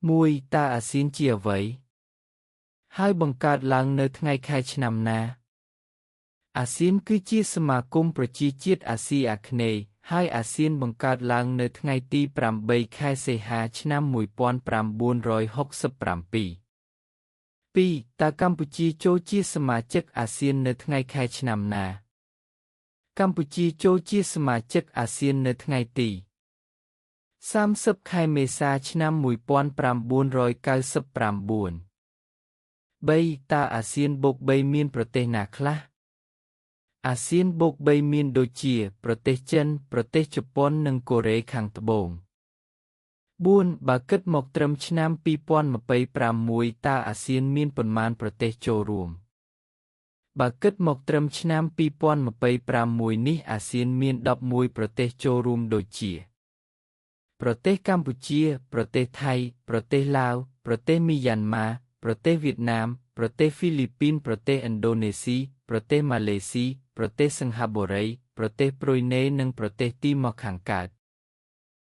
មួយតាអាស៊ានជាអ្វីហើយបង្កើតឡើងនៅថ្ងៃខែឆ្នាំណាអាស៊ានគឺជាសមាគមប្រជាជាតិអាស៊ីអាគ្នេយ៍ហើយអាស៊ានបង្កើតឡើងនៅថ្ងៃទី8ខែសីហាឆ្នាំ1967 2. តើកម្ពុជាចូលជាសមាជិកអាស៊ាននៅថ្ងៃខែឆ្នាំណាកម្ពុជាចូលជាសមាជិកអាស៊ាននៅថ្ងៃទី30ខែមេសាឆ្នាំ1999 3. តើអាស៊ានបូក3មានប្រទេសណាខ្លះអាស៊ានបូក3មានដូចជាប្រទេសចិនប្រទេសជប៉ុននិងកូរ៉េខាងត្បូង 4. បើគិតមកត្រឹមឆ្នាំ2026តើអាស៊ានមានប៉ុន្មានប្រទេសចូលរួមបើគិតមកត្រឹមឆ្នាំ2026នេះអាស៊ានមាន11ប្រទេសចូលរួមដូចជាប្រទេសកម្ពុជាប្រទេសថៃប្រទេសឡាវប្រទេសមីយ៉ាន់ម៉ាប្រទេសវៀតណាមប្រទេសហ្វីលីពីនប្រទេសឥណ្ឌូនេស៊ីប្រទេសម៉ាឡេស៊ីប្រទេសសិង្ហបុរីប្រទេសប្រុយណេនិងប្រទេសទីម៉ូខាងកើត